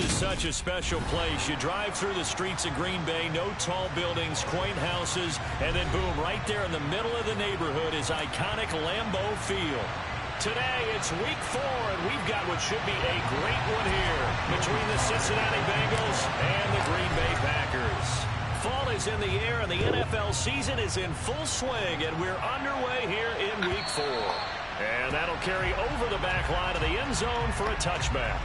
is such a special place. You drive through the streets of Green Bay, no tall buildings, quaint houses, and then boom, right there in the middle of the neighborhood is iconic Lambeau Field. Today, it's week 4, and we've got what should be a great one here between the Cincinnati Bengals and the Green Bay Packers. Fall is in the air, and the NFL season is in full swing, and we're underway here in week 4. And that'll carry over the back line of the end zone for a touchback.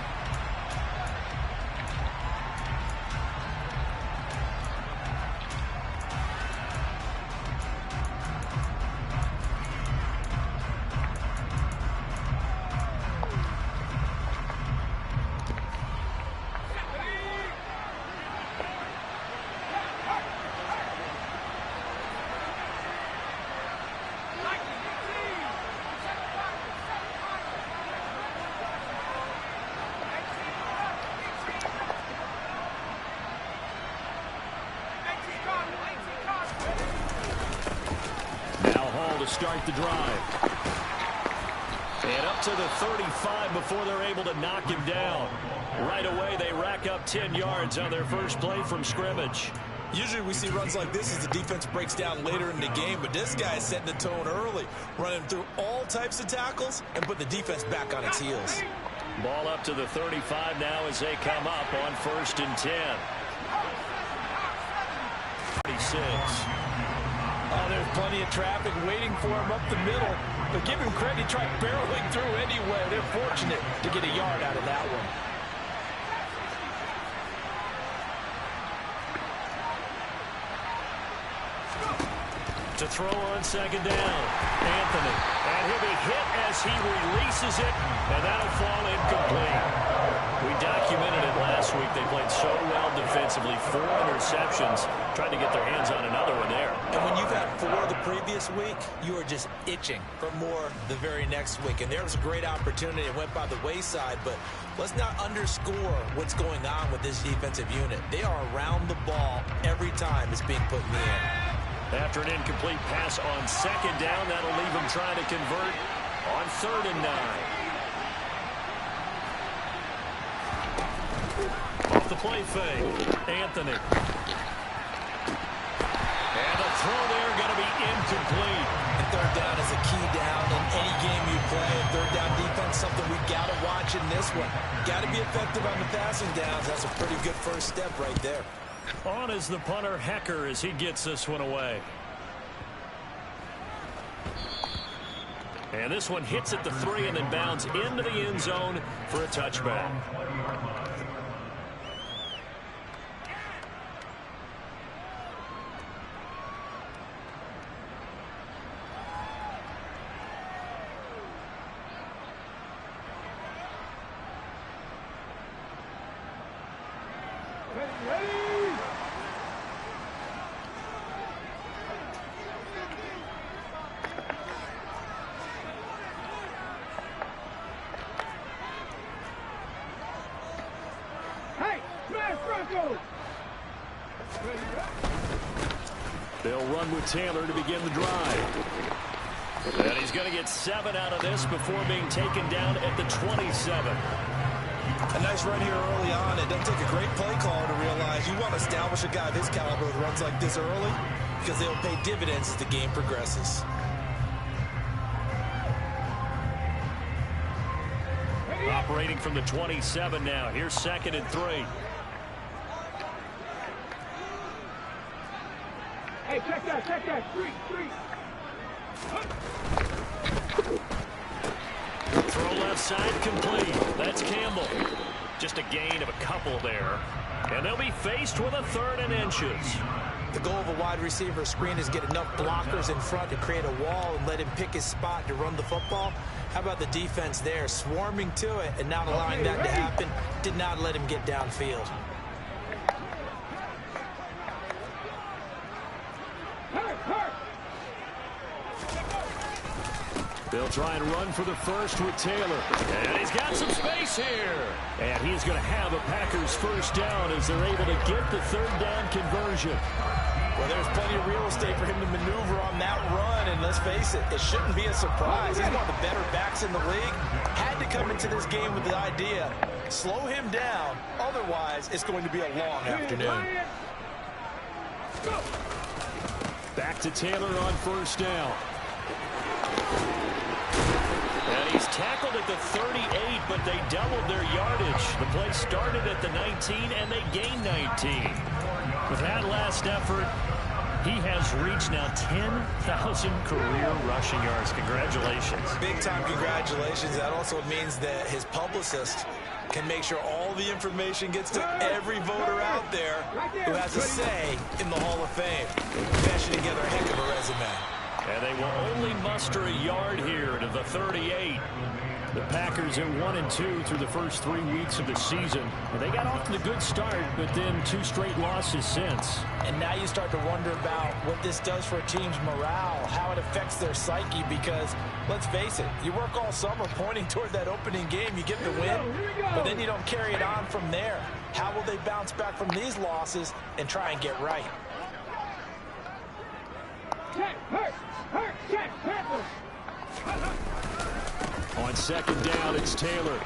Start the drive. And up to the 35 before they're able to knock him down. Right away, they rack up 10 yards on their first play from scrimmage. Usually we see runs like this as the defense breaks down later in the game, but this guy is setting the tone early, running through all types of tackles and put the defense back on its heels. Ball up to the 35 now as they come up on 1st and 10. 36. Oh, there's plenty of traffic waiting for him up the middle. But give him credit, he tried barreling through anyway. They're fortunate to get a yard out of that one. To throw on 2nd down, Anthony. And he'll be hit as he releases it, and that'll fall incomplete. We documented it last week. They played so well defensively. 4 interceptions. Trying to get their hands on another one there. And when you've had 4 the previous week, you are just itching for more the very next week. And there was a great opportunity. It went by the wayside, but let's not underscore what's going on with this defensive unit. They are around the ball every time it's being put in the air. After an incomplete pass on 2nd down, that'll leave them trying to convert on 3rd and 9. Off the play fake, Anthony. And the throw there going to be incomplete. And 3rd down is a key down in any game you play. 3rd down defense, something we've got to watch in this one. Got to be effective on the passing downs. That's a pretty good first step right there. On is the punter, Hecker, as he gets this one away. And this one hits at the 3 and then bounds into the end zone for a touchback. They'll run with Taylor to begin the drive. And he's going to get 7 out of this before being taken down at the 27. A nice run here early on. It doesn't take a great play caller to realize you want to establish a guy of his caliber with runs like this early because they'll pay dividends as the game progresses. Operating from the 27 now. Here's 2nd and 3. Hey, check that. 3. Throw left side complete. That's Campbell. Just a gain of a couple there. And they'll be faced with a 3rd and inches. The goal of a wide receiver screen is get enough blockers in front to create a wall and let him pick his spot to run the football. How about the defense there, swarming to it and not allowing that to happen? Did not let him get downfield. They'll try and run for the first with Taylor. And he's got some space here. And he's going to have a Packers first down as they're able to get the 3rd down conversion. Well, there's plenty of real estate for him to maneuver on that run, and let's face it, it shouldn't be a surprise. He's one of the better backs in the league. Had to come into this game with the idea, slow him down, otherwise it's going to be a long afternoon. Back to Taylor on first down. And he's tackled at the 38, but they doubled their yardage. The play started at the 19, and they gained 19. With that last effort, he has reached now 10,000 career rushing yards. Congratulations. Big-time congratulations. That also means that his publicist can make sure all the information gets to every voter out there who has a say in the Hall of Fame. Meshing together a heck of a resume. And they will only muster a yard here to the 38. The Packers at 1-2 through the first 3 weeks of the season. And they got off to a good start, but then 2 straight losses since. And now you start to wonder about what this does for a team's morale, how it affects their psyche, because let's face it, you work all summer pointing toward that opening game, you get the win, but then you don't carry it on from there. How will they bounce back from these losses and try and get right? On second down, it's Taylor.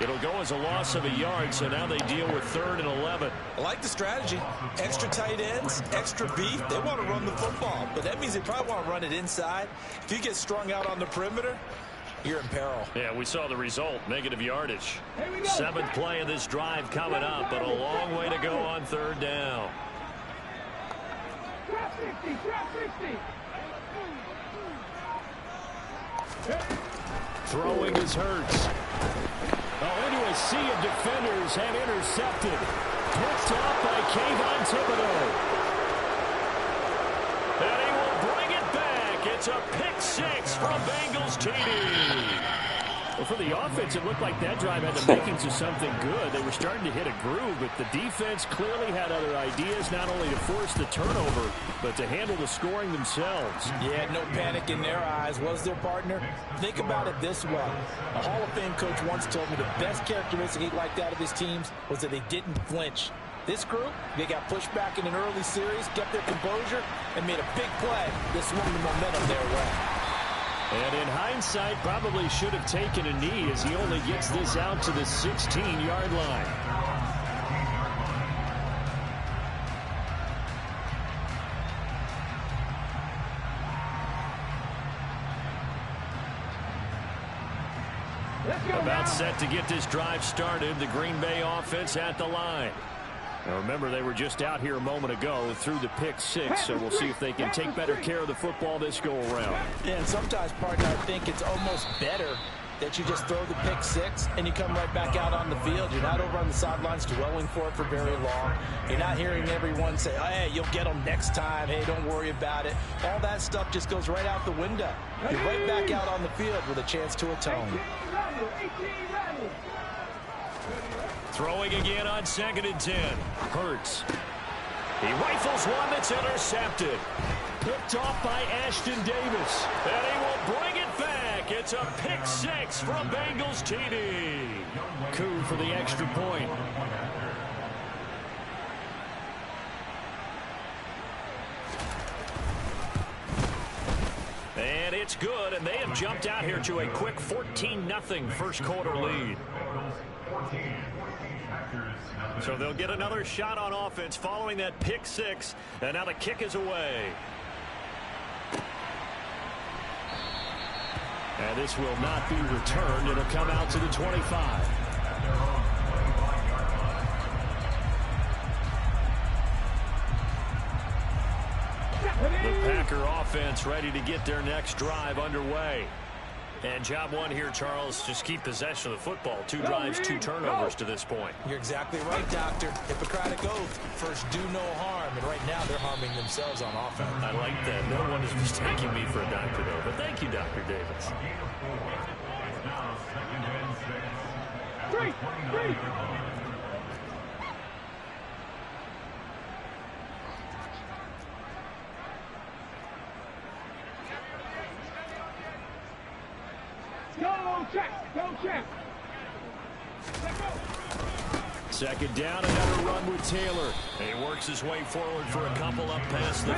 It'll go as a loss of a yard, so now they deal with 3rd and 11. I like the strategy. Extra tight ends, extra beef. They want to run the football, but that means they probably want to run it inside. If you get strung out on the perimeter, you're in peril. Yeah, we saw the result, negative yardage. 7th play of this drive coming up, but a long way to go on 3rd down. Drop 60, drop 60. Throwing is Hurts. Oh, into a sea of defenders and intercepted. Picked off by Kayvon Thibodeau. And he will bring it back. It's a pick 6 from Bengals TD. Well, for the offense, it looked like that drive had the makings of something good. They were starting to hit a groove, but the defense clearly had other ideas, not only to force the turnover, but to handle the scoring themselves. Yeah, no panic in their eyes. Was their partner? Think about it this way. A Hall of Fame coach once told me the best characteristic he liked out of his teams was that they didn't flinch. This group, they got pushed back in an early series, kept their composure, and made a big play that swung the momentum their way. And in hindsight, probably should have taken a knee as he only gets this out to the 16-yard line. About set to get this drive started. The Green Bay offense at the line. Now remember, they were just out here a moment ago through the pick 6, so we'll see if they can take better care of the football this go-around. Yeah, and sometimes, partner, I think it's almost better that you just throw the pick 6 and you come right back out on the field. You're not over on the sidelines dwelling for it for very long. You're not hearing everyone say, oh, hey, you'll get them next time. Hey, don't worry about it. All that stuff just goes right out the window. You're right back out on the field with a chance to atone. Throwing again on 2nd and 10. Hurts. He rifles one that's intercepted. Picked off by Ashton Davis. And he will bring it back. It's a pick 6 from Bengals TD. Coup for the extra point. And it's good, and they have jumped out here to a quick 14-0 first quarter lead. So they'll get another shot on offense following that pick 6, and now the kick is away. And this will not be returned. It'll come out to the 25. The Packer offense ready to get their next drive underway. And job one here, Charles, just keep possession of the football. 2 drives, 2 turnovers to this point. You're exactly right, Doctor. Hippocratic oath. First, do no harm. And right now, they're harming themselves on offense. I like that. No one is mistaking me for a doctor, though. But thank you, Dr. Davis. 3. Go check. Second down, another run with Taylor. He works his way forward for a couple up past the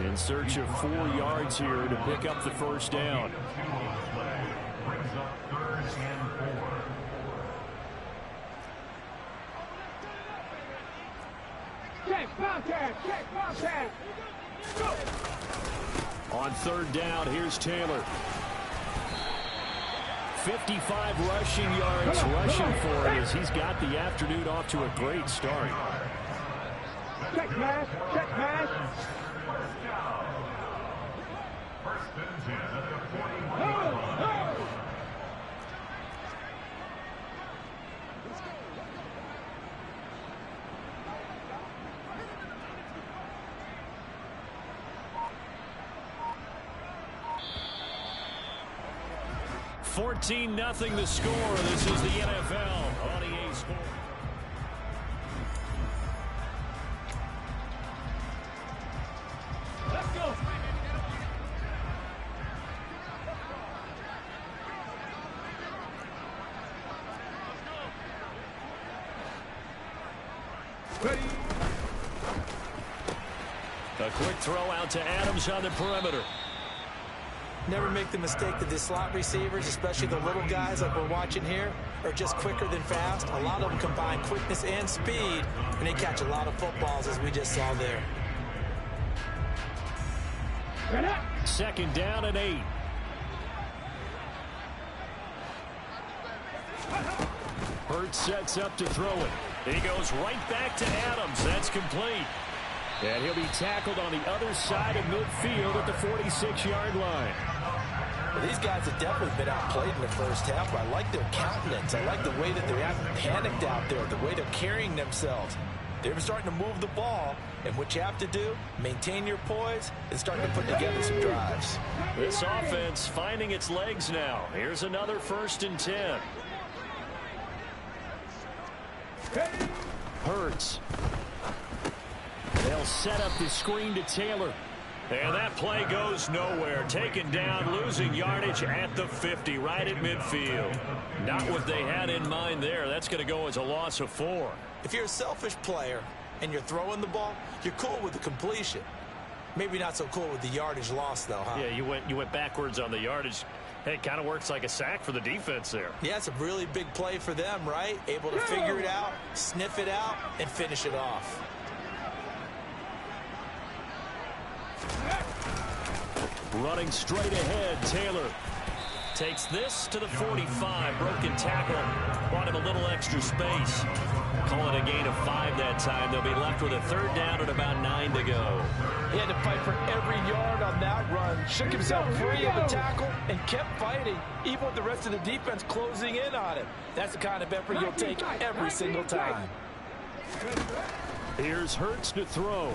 30. In search of 4 yards here to pick up the first down. Check, contact, check, contact. Go. On third down, here's Taylor. 55 rushing yards rushing for it as he's got the afternoon off to a great start. Check pass, check pass. First and 10 at the 41. Ho, ho. 14-0 the score. This is the NFL on EA Sports. Let's go. Ready. A quick throw out to Adams on the perimeter. Never make the mistake that the slot receivers, especially the little guys like we're watching here, are just quicker than fast. A lot of them combine quickness and speed, and they catch a lot of footballs, as we just saw there. Second down and 8. Hurts sets up to throw it. He goes right back to Adams. That's complete. And he'll be tackled on the other side of midfield at the 46-yard line. Well, these guys have definitely been outplayed in the first half. I like their countenance. I like the way that they haven't panicked out there, the way they're carrying themselves. They're starting to move the ball, and what you have to do, maintain your poise and start to put together some drives. This offense finding its legs now. Here's another 1st and 10. Hurts. They'll set up the screen to Taylor. And that play goes nowhere. Taken down, losing yardage at the 50, right at midfield. Not what they had in mind there. That's going to go as a loss of 4. If you're a selfish player and you're throwing the ball, you're cool with the completion. Maybe not so cool with the yardage loss, though, huh? Yeah, you went backwards on the yardage. Hey, it kind of works like a sack for the defense there. Yeah, it's a really big play for them, right? Able to figure it out, sniff it out, and finish it off. Running straight ahead, Taylor takes this to the 45. Broken tackle. Brought him a little extra space. Call it a gain of 5 that time. They'll be left with a 3rd down and about 9 to go. He had to fight for every yard on that run. Shook himself free of the tackle and kept fighting, even with the rest of the defense closing in on him. That's the kind of effort you'll take every single time. Here's Hurts to throw.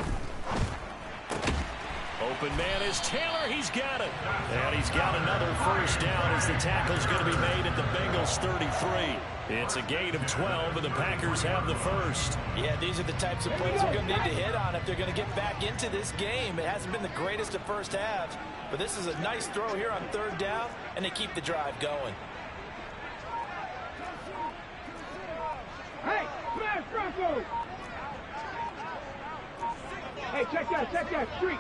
Open man is Taylor. He's got it. And he's got another 1st down as the tackle's going to be made at the Bengals 33. It's a gain of 12, and the Packers have the 1st. Yeah, these are the types of plays they're going to need to hit on if they're going to get back into this game. It hasn't been the greatest of first halves, but this is a nice throw here on 3rd down, and they keep the drive going. Hey, smash Broncos! Hey, check that street.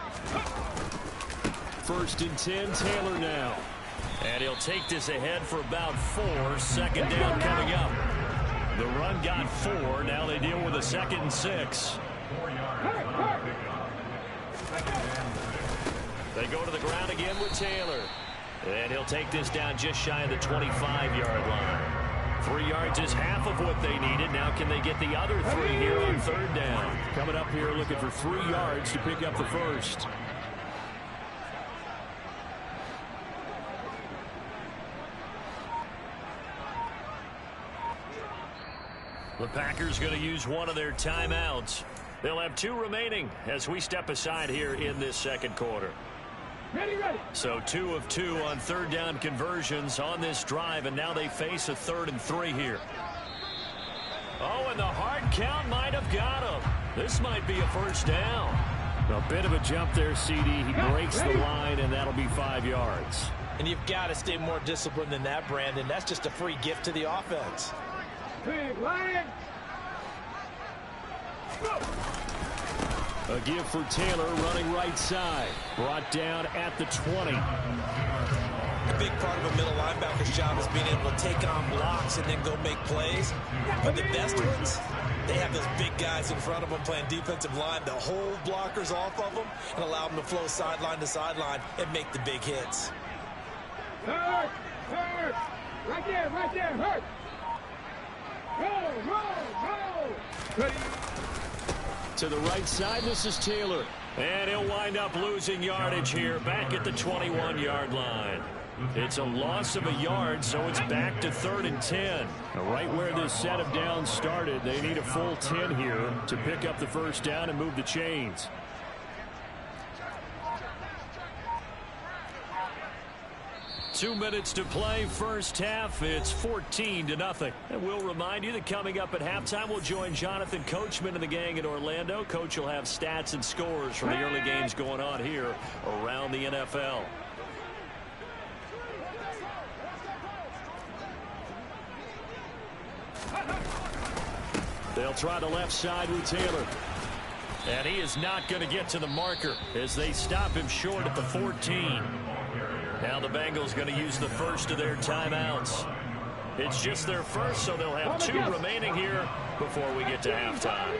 1st and 10, Taylor now. And he'll take this ahead for about 4. 2nd down coming up. The run got 4. Now they deal with a 2nd and 6. They go to the ground again with Taylor. And he'll take this down just shy of the 25-yard line. 3 yards is half of what they needed. Now can they get the other 3 here on 3rd down? Coming up here looking for 3 yards to pick up the 1st. The Packers going to use one of their timeouts. They'll have 2 remaining as we step aside here in this 2nd quarter. Ready. So 2 of 2 on 3rd down conversions on this drive, and now they face a 3rd and 3 here. Oh, and the hard count might have got him. This might be a 1st down. A bit of a jump there, CD. He breaks the line, and that'll be 5 yards. And you've got to stay more disciplined than that, Brandon. That's just a free gift to the offense. Big Lion, A give for Taylor running right side. Brought down at the 20. A big part of a middle linebacker's job is being able to take on blocks and then go make plays. But the best ones, they have those big guys in front of them playing defensive line to hold blockers off of them and allow them to flow sideline to sideline and make the big hits. Hurt! Hurt! Right there, hurt! Roll! Ready? To the right side, this is Taylor. And he'll wind up losing yardage here, back at the 21-yard line. It's a loss of a yard, so it's back to 3rd and 10. Right where this set of downs started, they need a full 10 here to pick up the first down and move the chains. Two minutes to play, first half. It's 14-0. And we'll remind you that coming up at halftime, we'll join Jonathan Coachman and the gang in Orlando. Coach will have stats and scores from the early games going on here around the NFL. They'll try the left side with Taylor. And he is not going to get to the marker as they stop him short at the 14. Now the Bengals going to use the first of their timeouts. It's just their first, so they'll have 2 remaining here before we get to halftime.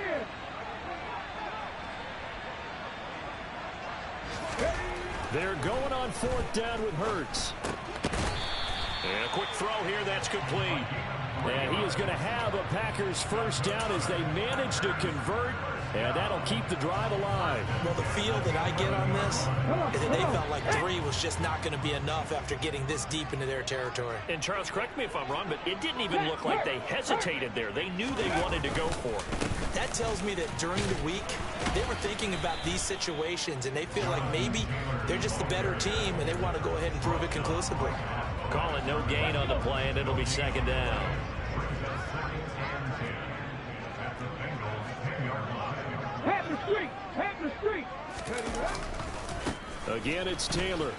They're going on 4th down with Hurts. And a quick throw here, that's complete. And he is going to have a Packers first down as they manage to convert. And that'll keep the drive alive. Well, the feel that I get on this is that they felt like 3 was just not going to be enough after getting this deep into their territory. And Charles, correct me if I'm wrong, but it didn't even look like they hesitated there. They knew they wanted to go for it. That tells me that during the week, they were thinking about these situations, and they feel like maybe they're just the better team, and they want to go ahead and prove it conclusively. Call it no gain on the play, and it'll be 2nd down. Head the street! Again, it's Taylor.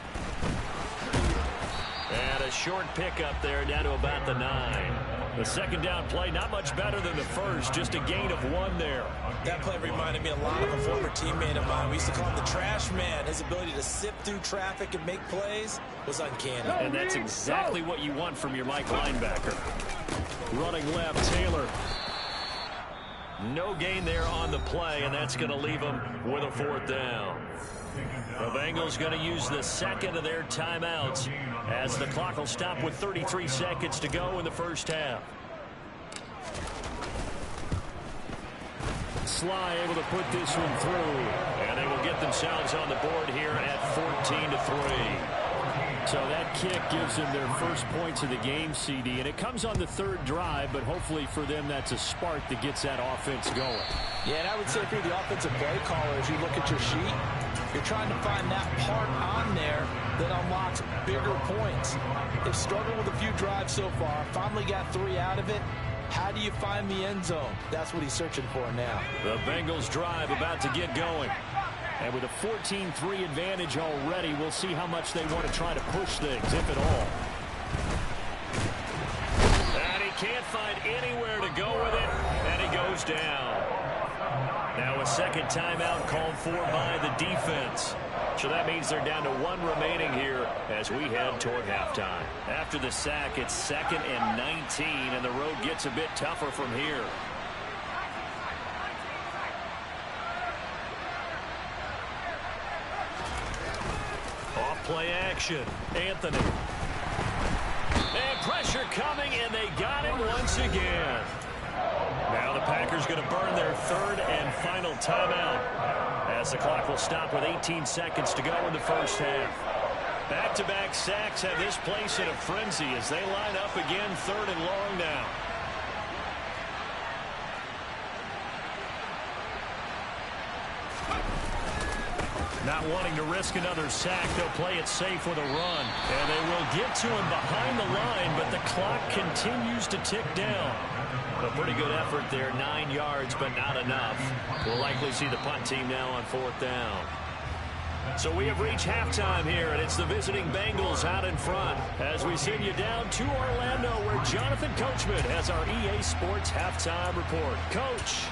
And a short pickup there down to about the 9. The 2nd down play, not much better than the first, just a gain of 1 there. That play reminded me a lot of a former teammate of mine. We used to call him the trash man. His ability to sift through traffic and make plays was uncanny. And that's exactly what you want from your Mike linebacker. Running left, Taylor. No gain there on the play, and that's going to leave them with a 4th down. The Bengals going to use the 2nd of their timeouts as the clock will stop with 33 seconds to go in the first half. Sly able to put this one through, and they will get themselves on the board here at 14-3. So that kick gives them their first points of the game, CD, and it comes on the 3rd drive, but hopefully for them that's a spark that gets that offense going. Yeah, and I would say if you're the offensive play caller, as you look at your sheet, you're trying to find that part on there that unlocks bigger points. They've struggled with a few drives so far, finally got 3 out of it. How do you find the end zone? That's what he's searching for now. The Bengals drive about to get going. And with a 14-3 advantage already, we'll see how much they want to try to push things, if at all. And he can't find anywhere to go with it, and he goes down. Now a 2nd timeout called for by the defense. So that means they're down to 1 remaining here as we head toward halftime. After the sack, it's 2nd and 19, and the road gets a bit tougher from here. Play action. Anthony. And pressure coming, and they got him once again. Now the Packers going to burn their 3rd and final timeout as the clock will stop with 18 seconds to go in the first half. Back-to-back sacks have this place in a frenzy as they line up again 3rd and long now. Not wanting to risk another sack, they'll play it safe with a run. And they will get to him behind the line, but the clock continues to tick down. A pretty good effort there, 9 yards, but not enough. We'll likely see the punt team now on 4th down. So we have reached halftime here, and it's the visiting Bengals out in front as we send you down to Orlando where Jonathan Coachman has our EA Sports halftime report. Coach.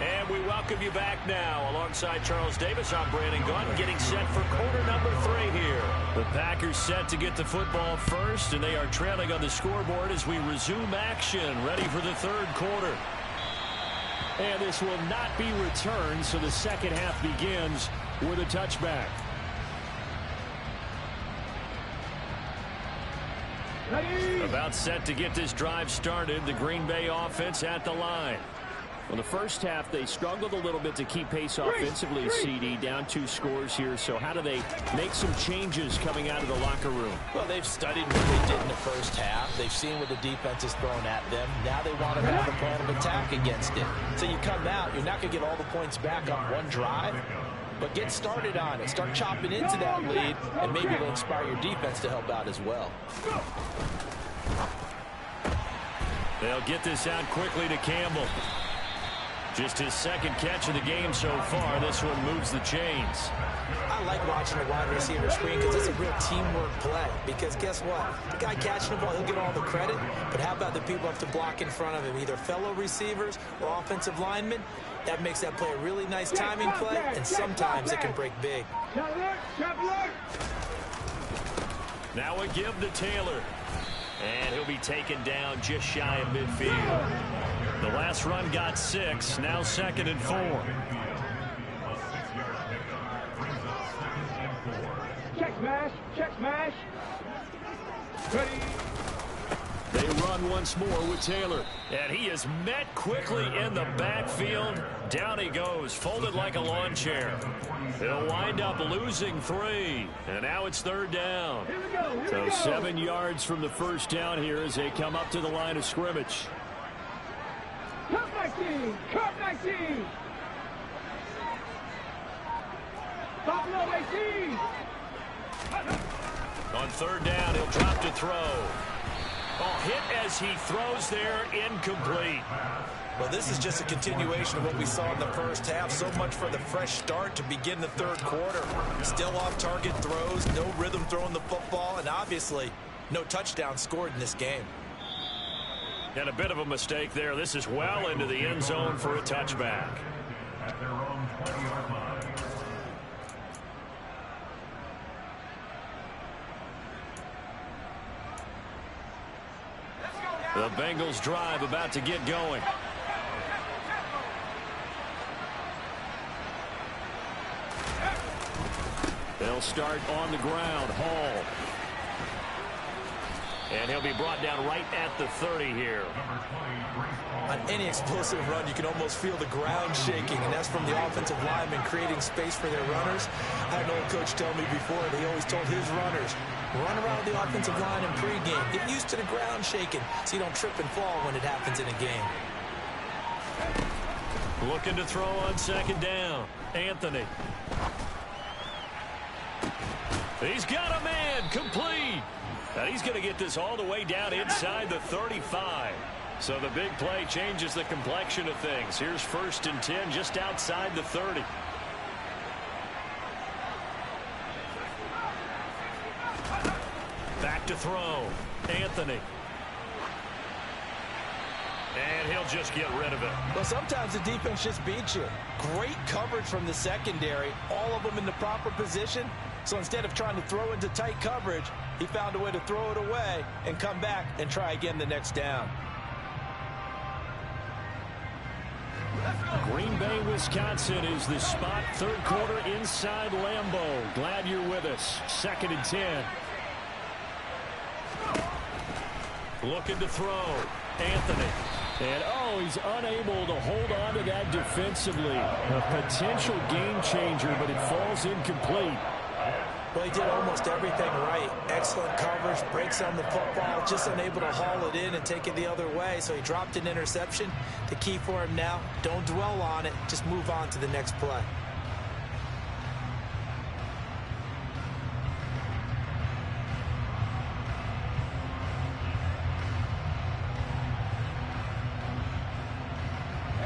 And we welcome you back now. Alongside Charles Davis, I'm Brandon Gunn, getting set for quarter number 3 here. The Packers set to get the football first, and they are trailing on the scoreboard as we resume action, ready for the third quarter. And this will not be returned, so the second half begins with a touchback. Ready. About set to get this drive started, the Green Bay offense at the line. Well, the first half, they struggled a little bit to keep pace offensively, CD, down 2 scores here. So how do they make some changes coming out of the locker room? Well, they've studied what they did in the first half. They've seen what the defense is throwing at them. Now they want to have a plan of attack against it. So you come out, you're not going to get all the points back on one drive, but get started on it. Start chopping into that lead, and maybe it'll inspire your defense to help out as well. They'll get this out quickly to Campbell. Just his second catch of the game so far. This one moves the chains. I like watching a wide receiver screen because it's a real teamwork play. Because guess what? The guy catching the ball, he'll get all the credit. But how about the people have to block in front of him, either fellow receivers or offensive linemen? That makes that play a really nice timing play, and sometimes it can break big. Now a give to Taylor. And he'll be taken down just shy of midfield. The last run got 6, now 2nd and 4. Check smash. Check smash. Ready. They run once more with Taylor. And he is met quickly in the backfield. Down he goes, folded like a lawn chair. He'll wind up losing 3. And now it's 3rd down. So 7 yards from the first down here as they come up to the line of scrimmage. Cut 19. Cut 19. Buffalo 18. On 3rd down, he'll drop to throw. Oh, hit as he throws there, incomplete. Well, this is just a continuation of what we saw in the first half. So much for the fresh start to begin the third quarter. Still off-target throws, no rhythm throwing the football, and obviously no touchdown scored in this game. And a bit of a mistake there. This is well into the end zone for a touchback. At their own 20-yard line. The Bengals drive about to get going. They'll start on the ground. Hall. And he'll be brought down right at the 30 here. On any explosive run, you can almost feel the ground shaking, and that's from the offensive linemen creating space for their runners. I had an old coach tell me before that he always told his runners, run around the offensive line in pregame. Get used to the ground shaking so you don't trip and fall when it happens in a game. Looking to throw on 2nd down. Anthony. He's got a man, complete. And he's going to get this all the way down inside the 35. So the big play changes the complexion of things. Here's 1st and 10 just outside the 30. Back to throw. Anthony. And he'll just get rid of it. Well, sometimes the defense just beats you. Great coverage from the secondary. All of them in the proper position. So instead of trying to throw into tight coverage, he found a way to throw it away and come back and try again the next down. Green Bay, Wisconsin is the spot. 3rd quarter inside Lambeau. Glad you're with us. 2nd and 10. Looking to throw. Anthony. And, oh, he's unable to hold on to that defensively. A potential game changer, but it falls incomplete. Well, he did almost everything right. Excellent coverage, breaks on the football, just unable to haul it in and take it the other way. So he dropped an interception. The key for him now, don't dwell on it. Just move on to the next play.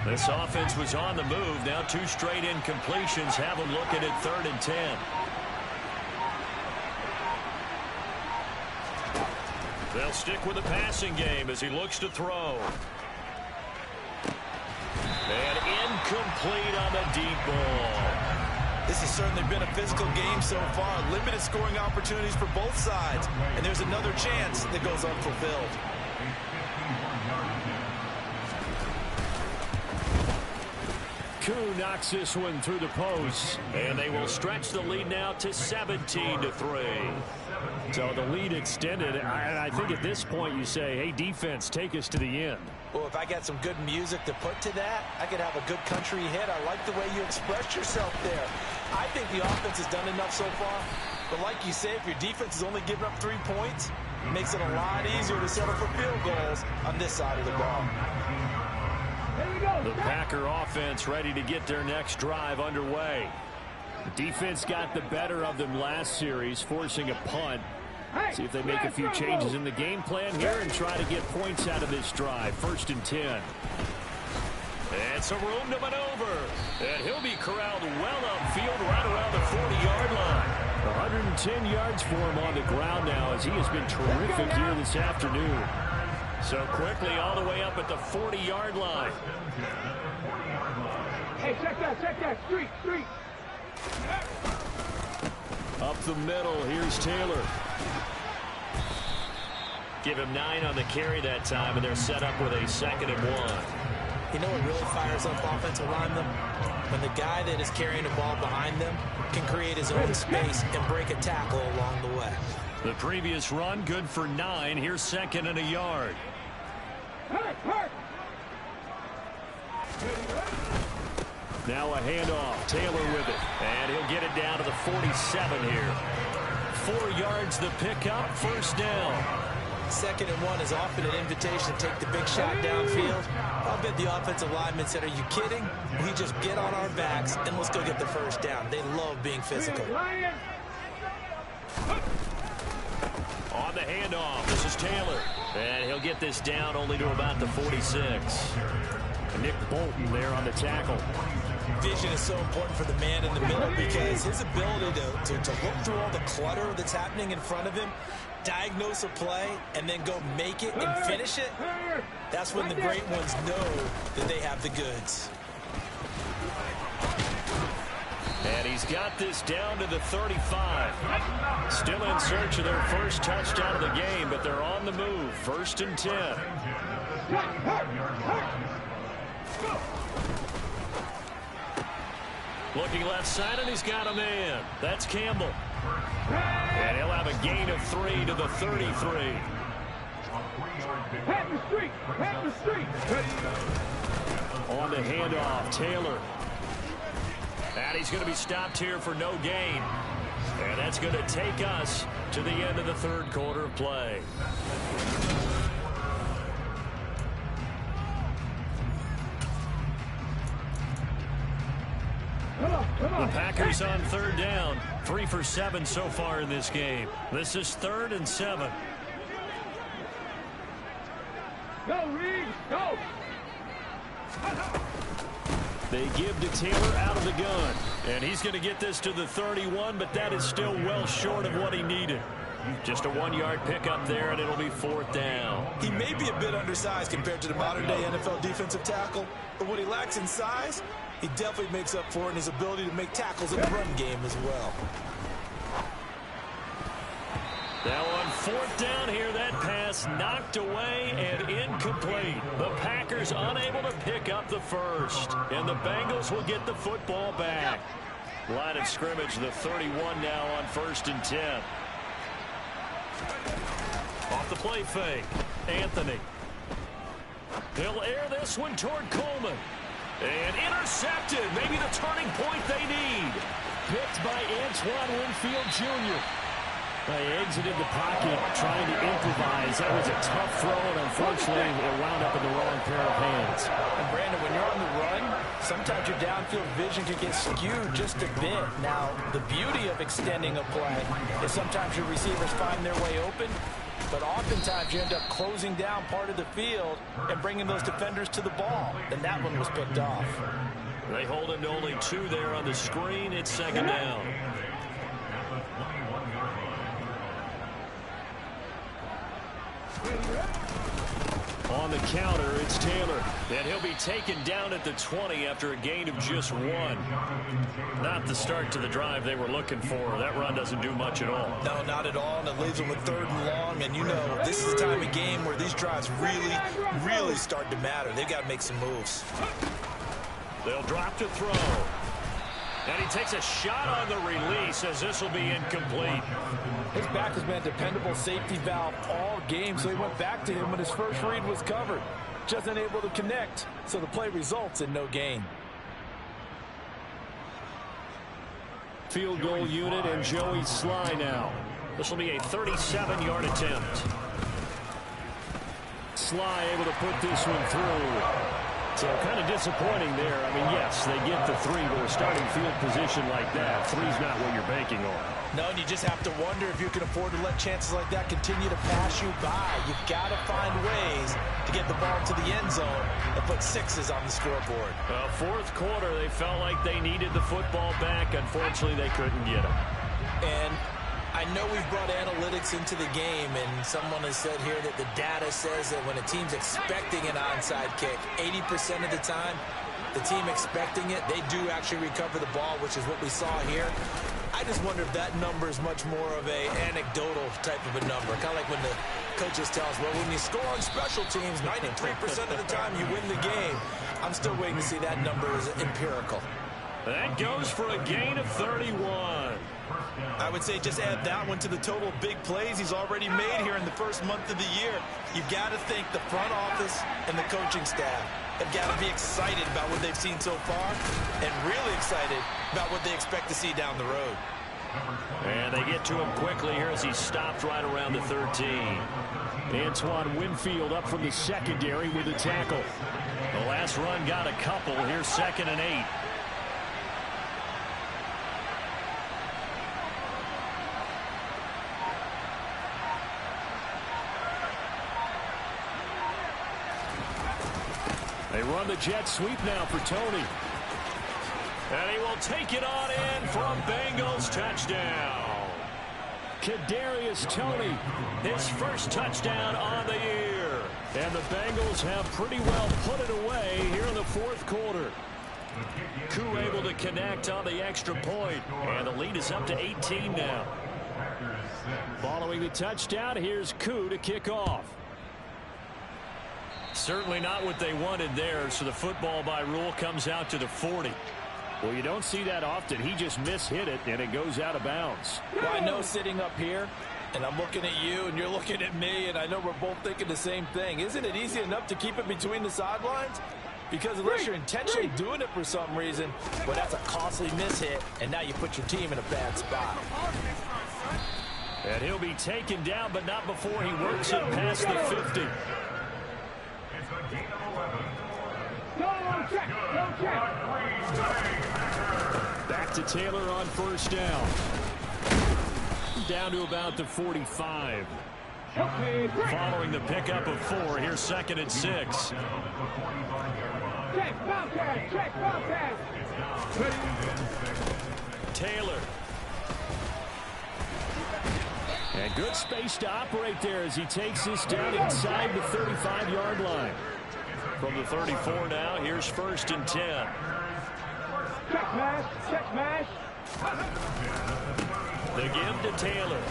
This offense was on the move. Now 2 straight incompletions have them looking at 3rd and 10. They'll stick with the passing game as he looks to throw. And Incomplete on the deep ball. This has certainly been a physical game so far. Limited scoring opportunities for both sides. And there's another chance that goes unfulfilled. Koo knocks this one through the post. And they will stretch the lead now to 17-3. So the lead extended. I think at this point you say, hey, defense, take us to the end. Well, if I got some good music to put to that, I could have a good country hit. I like the way you expressed yourself there. I think the offense has done enough so far. But like you say, if your defense is only giving up 3 points, it makes it a lot easier to settle for field goals on this side of the ball. The Packer offense ready to get their next drive underway. The defense got the better of them last series, forcing a punt. See if they make a few changes in the game plan here and try to get points out of this drive. 1st and 10. And some room to maneuver. And he'll be corralled well upfield right around the 40-yard line. 110 yards for him on the ground now as he has been terrific here this afternoon. So quickly all the way up at the 40-yard line. Hey, check that. Street. Up the middle, here's Taylor. Give him 9 on the carry that time, and they're set up with a 2nd and 1. You know what really fires up offensive linemen? When the guy that is carrying the ball behind them can create his own space and break a tackle along the way. The previous run, good for 9. Here's 2nd and a yard. Now a handoff. Taylor with it. And he'll get it down to the 47 here. 4 yards the pickup. 1st down. 2nd and 1 is often an invitation to take the big shot downfield. I'll bet the offensive lineman said, are you kidding? We just get on our backs and let's go get the 1st down. They love being physical. On the handoff, this is Taylor. And he'll get this down only to about the 46. Nick Bolton there on the tackle. Vision is so important for the man in the middle because his ability to look through all the clutter that's happening in front of him, diagnose a play, and then go make it and finish it, that's when the great ones know that they have the goods. And he's got this down to the 35. Still in search of their first touchdown of the game, but they're on the move. 1st and 10. Looking left side, and he's got a man. That's Campbell. And he'll have a gain of 3 to the 33. Pat the street. On the handoff, Taylor. And he's going to be stopped here for no gain. And that's going to take us to the end of the 3rd quarter of play. The Packers on 3rd down. 3 for 7 so far in this game. This is 3rd and 7. Go, Reed, go! They give to Taylor out of the gun. And he's going to get this to the 31, but that is still well short of what he needed. Just a 1-yard pickup there, and it'll be 4th down. He may be a bit undersized compared to the modern-day NFL defensive tackle, but what he lacks in size, he definitely makes up for it in his ability to make tackles in the run game as well. Now on 4th down here, that pass knocked away and incomplete. The Packers unable to pick up the first, and the Bengals will get the football back. Line of scrimmage, the 31 now on 1st and 10. Off the play fake, Anthony. He'll air this one toward Coleman. And intercepted, maybe the turning point they need. Picked by Antoine Winfield Jr. They exited the pocket trying to improvise. That was a tough throw, and unfortunately it wound up in the wrong pair of hands. And Brandon, when you're on the run, sometimes your downfield vision can get skewed just a bit. Now, the beauty of extending a play is sometimes your receivers find their way open, but oftentimes you end up closing down part of the field and bringing those defenders to the ball. And that one was picked off. They hold him to only 2 there on the screen. It's 2nd down. On the counter, it's Taylor. And he'll be taken down at the 20 after a gain of just 1. Not the start to the drive they were looking for. That run doesn't do much at all. No, not at all, and it leaves them with 3rd and long. And you know, this is the time of game where these drives really start to matter. They've got to make some moves. They'll drop to throw. And he takes a shot on the release as this will be incomplete. His back has been a dependable safety valve all game, so he went back to him when his first read was covered. Just unable to connect, so the play results in no gain. Field goal unit and Joey Sly now. This will be a 37-yard attempt. Sly able to put this one through. So kind of disappointing there. I mean, yes, they get the 3, but a starting field position like that, 3's not what you're banking on. No, and you just have to wonder if you can afford to let chances like that continue to pass you by. You've got to find ways to get the ball to the end zone and put 6s on the scoreboard. Well, 4th quarter, they felt like they needed the football back. Unfortunately, they couldn't get it. And I know we've brought analytics into the game, and someone has said here that the data says that when a team's expecting an onside kick, 80% of the time, the team expecting it, they do actually recover the ball, which is what we saw here. I just wonder if that number is much more of a anecdotal type of a number. Kind of like when the coaches tell us, well, when you score on special teams, 93% of the time you win the game. I'm still waiting to see that number is empirical. That goes for a gain of 31. I would say just add that one to the total of big plays he's already made here in the first month of the year. You've got to think the front office and the coaching staff have got to be excited about what they've seen so far and really excited about what they expect to see down the road. And they get to him quickly here as he stopped right around the 13. Antoine Winfield up from the secondary with a tackle. The last run got a couple. Here's 2nd and 8. They run the jet sweep now for Tony. And he will take it on in from Bengals touchdown. Kadarius Toney, his first touchdown on the year. And the Bengals have pretty well put it away here in the 4th quarter. Koo able to connect on the extra point. And the lead is up to 18 now. Following the touchdown, here's Koo to kick off. Certainly not what they wanted there, so the football by rule comes out to the 40. Well, you don't see that often. He just mishit it, and it goes out of bounds. Well, I know sitting up here, and I'm looking at you, and you're looking at me, and I know we're both thinking the same thing. Isn't it easy enough to keep it between the sidelines? Because unless you're intentionally doing it for some reason, well, that's a costly mishit, and now you put your team in a bad spot. And he'll be taken down, but not before he works it past the 50. Back to Taylor on 1st down. Down to about the 45. Following the pickup of 4, here's 2nd and 6. Taylor. And good space to operate there as he takes this down inside the 35-yard line. From the 34 now, here's 1st and 10. Check mash, check mash. The give to Taylor.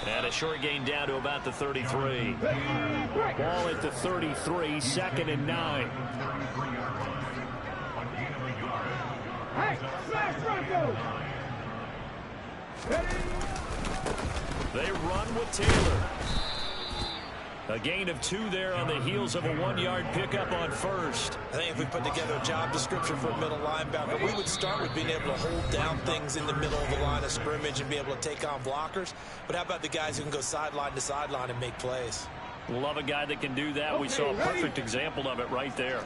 And a short gain down to about the 33. Ball at the 33, 2nd and 9. Hey, smash Bronco. They run with Taylor. A gain of 2 there on the heels of a 1-yard pickup on 1st. I think if we put together a job description for a middle linebacker, we would start with being able to hold down things in the middle of the line of scrimmage and be able to take on blockers. But how about the guys who can go sideline to sideline and make plays? Love a guy that can do that. We saw a perfect example of it right there.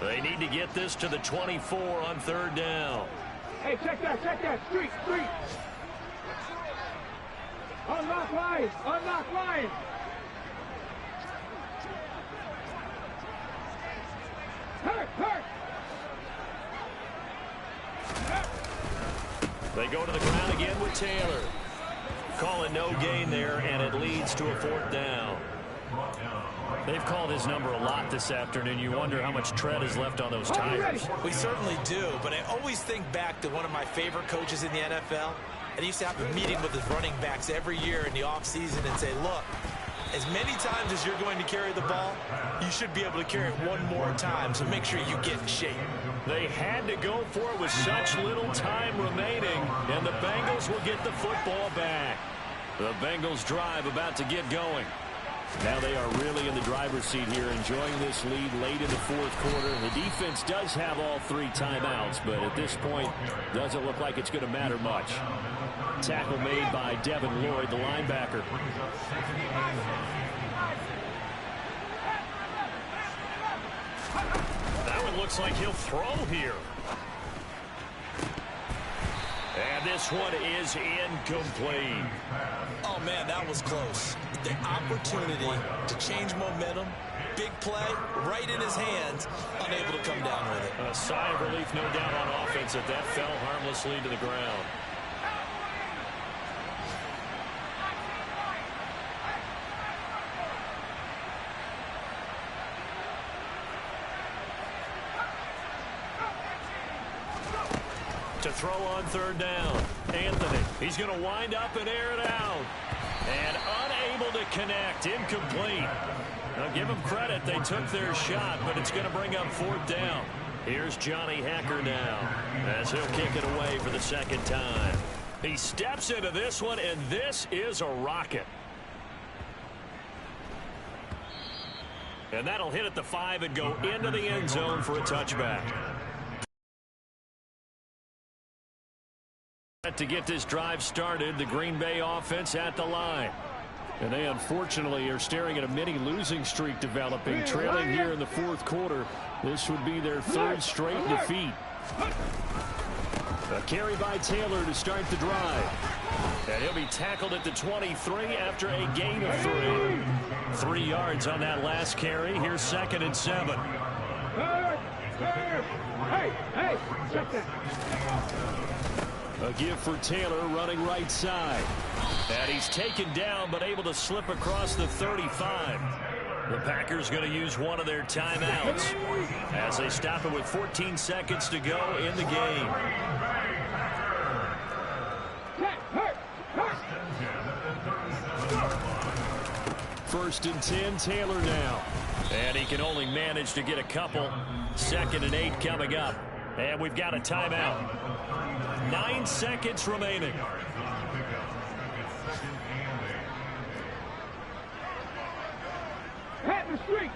They need to get this to the 24 on 3rd down. Hey, check that, street. Unlock lines. Hurt. They go to the ground again with Taylor. Calling no gain there, and it leads to a 4th down. They've called his number a lot this afternoon. You wonder how much tread is left on those tires. We certainly do, but I always think back to one of my favorite coaches in the NFL. And he used to have a meeting with his running backs every year in the offseason and say, look, as many times as you're going to carry the ball, you should be able to carry it one more time, so make sure you get in shape. They had to go for it with such little time remaining, and the Bengals will get the football back. The Bengals drive about to get going. Now they are really in the driver's seat here, enjoying this lead late in the fourth quarter. The defense does have all 3 timeouts, but at this point, doesn't look like it's going to matter much. Tackle made by Devin Lloyd, the linebacker. That one looks like he'll throw here. And this one is incomplete. Oh, man, that was close. The opportunity to change momentum, big play, right in his hands, unable to come down with it. A sigh of relief, no doubt, on offense that fell harmlessly to the ground. To throw on third down. Anthony. He's going to wind up and air it out. And unable to connect. Incomplete. Now give them credit. They took their shot, but it's going to bring up fourth down. Here's Johnny Hacker now as he'll kick it away for the second time. He steps into this one, and this is a rocket. And that'll hit at the 5 and go into the end zone for a touchback. To get this drive started, the Green Bay offense at the line. And they unfortunately are staring at a mini losing streak developing, trailing here in the fourth quarter. This would be their 3rd straight defeat. A carry by Taylor to start the drive. And he'll be tackled at the 23 after a gain of 3. 3 yards on that last carry. Here's 2nd and 7. Hey, check that. A give for Taylor running right side. And he's taken down but able to slip across the 35. The Packers going to use one of their timeouts as they stop it with 14 seconds to go in the game. First and 10, Taylor now. And he can only manage to get a couple. 2nd and 8 coming up. And we've got a timeout. 9 seconds remaining. Pat the street.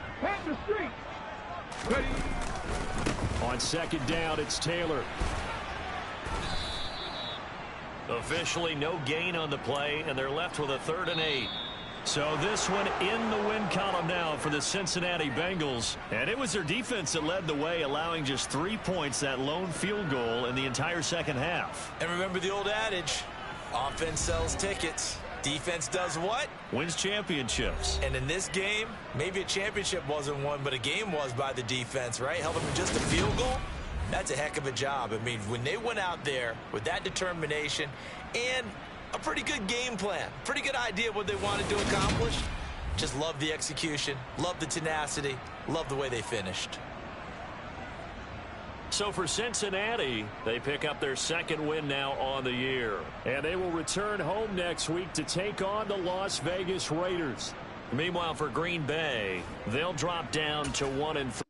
Ready. On 2nd down, it's Taylor. Officially no gain on the play, and they're left with a 3rd and 8. So this one in the win column now for the Cincinnati Bengals. And it was their defense that led the way, allowing just 3 points, that lone field goal in the entire second half. And remember the old adage, offense sells tickets. Defense does what? Wins championships. And in this game, maybe a championship wasn't won, but a game was by the defense, right? Held them to just a field goal. That's a heck of a job. I mean, when they went out there with that determination and a pretty good game plan, pretty good idea what they wanted to accomplish, just love the execution, love the tenacity, love the way they finished. So for Cincinnati, they pick up their 2nd win now on the year. And they will return home next week to take on the Las Vegas Raiders. Meanwhile, for Green Bay, they'll drop down to 1-3.